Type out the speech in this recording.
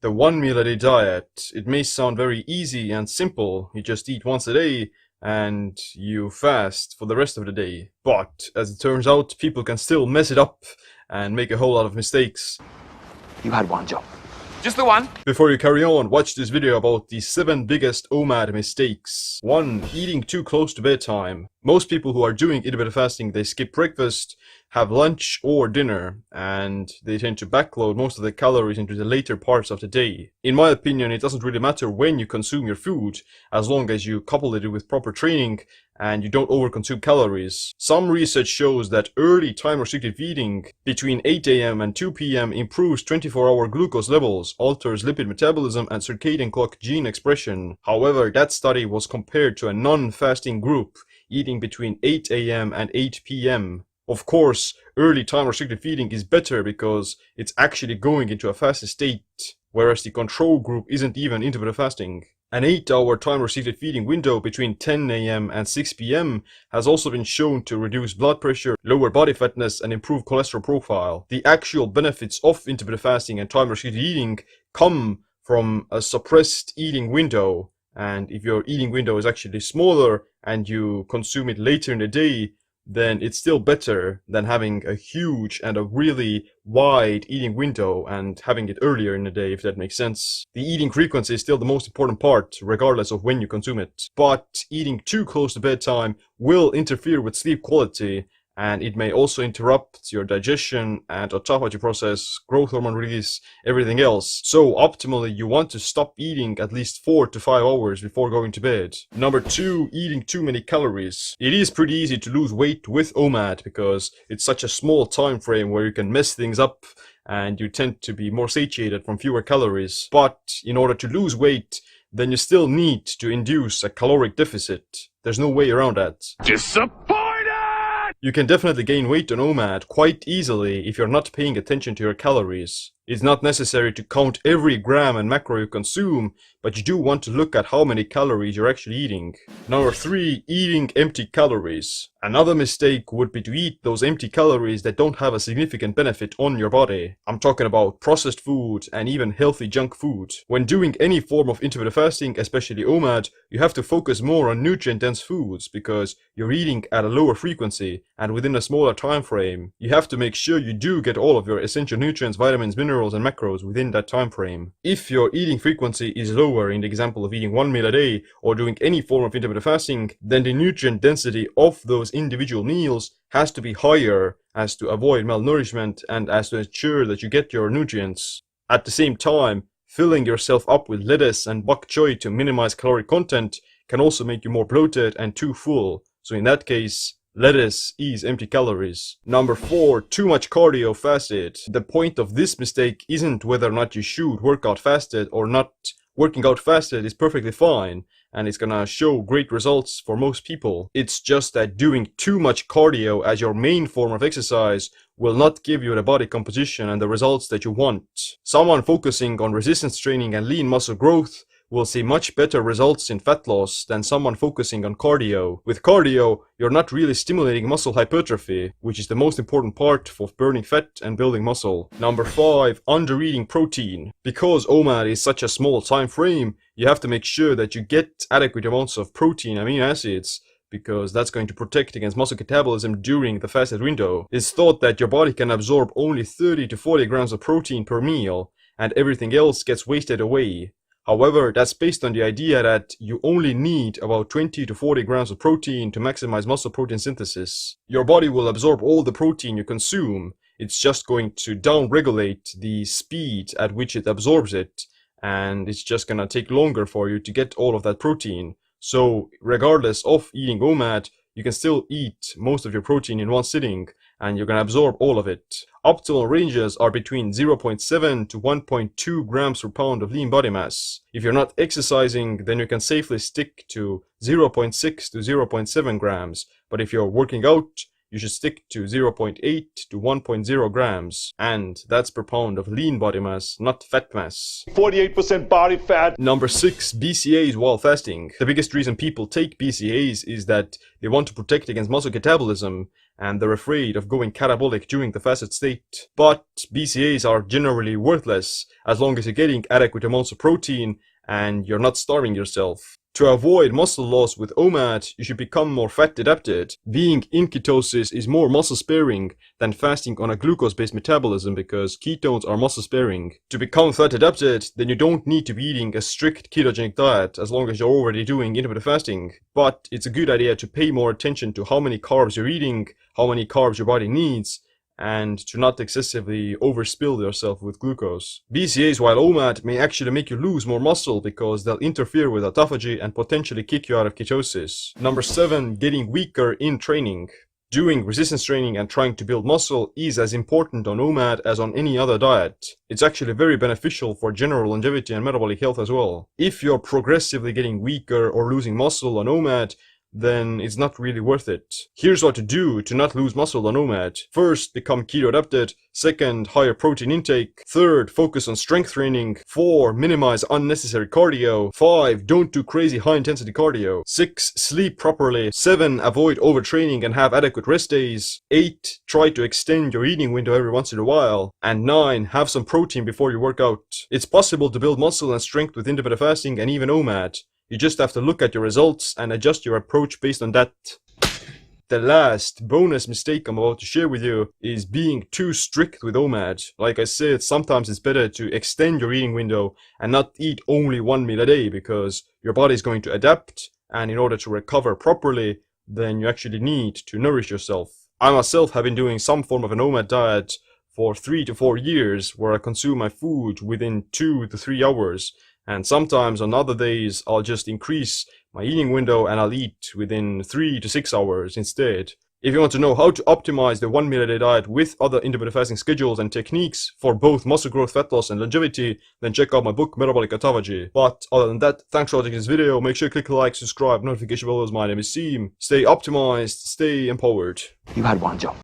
The 1 meal a day diet, it may sound very easy and simple. You just eat once a day and you fast for the rest of the day. But as it turns out, people can still mess it up and make a whole lot of mistakes. You had one job. Just the one. Before you carry on, watch this video about the 7 biggest OMAD mistakes. 1. Eating too close to bedtime. Most people who are doing intermittent fasting, they skip breakfast, have lunch or dinner, and they tend to backload most of the calories into the later parts of the day. In my opinion, it doesn't really matter when you consume your food, as long as you couple it with proper training and you don't overconsume calories. Some research shows that early time-restricted feeding between 8 AM and 2 PM improves 24-hour glucose levels, alters lipid metabolism and circadian clock gene expression. However, that study was compared to a non-fasting group eating between 8 AM and 8 PM. Of course, early time-restricted feeding is better because it's actually going into a fasted state, whereas the control group isn't even intermittent fasting. An 8-hour time-restricted feeding window between 10 AM and 6 PM has also been shown to reduce blood pressure, lower body fatness, and improve cholesterol profile. The actual benefits of intermittent fasting and time-restricted eating come from a suppressed eating window, and if your eating window is actually smaller and you consume it later in the day, then it's still better than having a huge and a really wide eating window and having it earlier in the day, if that makes sense. The eating frequency is still the most important part, regardless of when you consume it. But eating too close to bedtime will interfere with sleep quality, and it may also interrupt your digestion and autophagy process, growth hormone release, everything else. So optimally, you want to stop eating at least 4 to 5 hours before going to bed. Number 2, eating too many calories. It is pretty easy to lose weight with OMAD because it's such a small time frame where you can mess things up and you tend to be more satiated from fewer calories. But in order to lose weight, then you still need to induce a caloric deficit. There's no way around that. You can definitely gain weight on OMAD quite easily if you're not paying attention to your calories. It's not necessary to count every gram and macro you consume, but you do want to look at how many calories you're actually eating. Number 3, eating empty calories. Another mistake would be to eat those empty calories that don't have a significant benefit on your body. I'm talking about processed food and even healthy junk food. When doing any form of intermittent fasting, especially OMAD, you have to focus more on nutrient-dense foods because you're eating at a lower frequency and within a smaller time frame. You have to make sure you do get all of your essential nutrients, vitamins, minerals, and macros within that time frame. If your eating frequency is lower, in the example of eating 1 meal a day or doing any form of intermittent fasting, then the nutrient density of those individual meals has to be higher as to avoid malnourishment and as to ensure that you get your nutrients. At the same time, filling yourself up with lettuce and bok choy to minimize caloric content can also make you more bloated and too full. So in that case, lettuce is empty calories. Number 4, too much cardio fasted. The point of this mistake isn't whether or not you should work out fasted or not. Working out fasted is perfectly fine and it's gonna show great results for most people. It's just that doing too much cardio as your main form of exercise will not give you the body composition and the results that you want. Someone focusing on resistance training and lean muscle growth will see much better results in fat loss than someone focusing on cardio. With cardio, you're not really stimulating muscle hypertrophy, which is the most important part for burning fat and building muscle. Number 5, under-eating protein. Because OMAD is such a small time frame, you have to make sure that you get adequate amounts of protein and amino acids, because that's going to protect against muscle catabolism during the fasted window. It's thought that your body can absorb only 30 to 40 grams of protein per meal, and everything else gets wasted away. However, that's based on the idea that you only need about 20 to 40 grams of protein to maximize muscle protein synthesis. Your body will absorb all the protein you consume. It's just going to down-regulate the speed at which it absorbs it, and it's just gonna take longer for you to get all of that protein. So, regardless of eating OMAD, you can still eat most of your protein in one sitting, and you're gonna absorb all of it. Optimal ranges are between 0.7 to 1.2 grams per pound of lean body mass. If you're not exercising, then you can safely stick to 0.6 to 0.7 grams, but if you're working out, you should stick to 0.8 to 1.0 grams, and that's per pound of lean body mass, not fat mass. 48% body fat. Number 6, BCAAs while fasting. The biggest reason people take BCAAs is that they want to protect against muscle catabolism, and they're afraid of going catabolic during the fasted state. But BCAAs are generally worthless as long as you're getting adequate amounts of protein and you're not starving yourself. To avoid muscle loss with OMAD, you should become more fat adapted. Being in ketosis is more muscle sparing than fasting on a glucose-based metabolism because ketones are muscle sparing. To become fat adapted, then you don't need to be eating a strict ketogenic diet as long as you're already doing intermittent fasting. But it's a good idea to pay more attention to how many carbs you're eating, how many carbs your body needs, and to not excessively overspill yourself with glucose. BCAAs, while OMAD, may actually make you lose more muscle because they'll interfere with autophagy and potentially kick you out of ketosis. Number 7, getting weaker in training. Doing resistance training and trying to build muscle is as important on OMAD as on any other diet. It's actually very beneficial for general longevity and metabolic health as well. If you're progressively getting weaker or losing muscle on OMAD, then it's not really worth it. Here's what to do to not lose muscle on OMAD. First, become keto adapted. Second, higher protein intake. Third, focus on strength training. 4, minimize unnecessary cardio. 5, don't do crazy high intensity cardio. 6, sleep properly. 7, avoid overtraining and have adequate rest days. 8, try to extend your eating window every once in a while. And 9, have some protein before you work out. It's possible to build muscle and strength with intermittent fasting and even OMAD. You just have to look at your results and adjust your approach based on that. The last bonus mistake I'm about to share with you is being too strict with OMAD. Like I said, sometimes it's better to extend your eating window and not eat only one meal a day because your body is going to adapt, and in order to recover properly, then you actually need to nourish yourself. I myself have been doing some form of an OMAD diet for 3 to 4 years where I consume my food within 2 to 3 hours. And sometimes on other days, I'll just increase my eating window and I'll eat within 3 to 6 hours instead. If you want to know how to optimize the 1 meal a day diet with other intermittent fasting schedules and techniques for both muscle growth, fat loss, and longevity, then check out my book, Metabolic Autophagy. But other than that, thanks for watching this video. Make sure you click like, subscribe, notification bells. My name is Seem. Stay optimized, stay empowered. You had one job.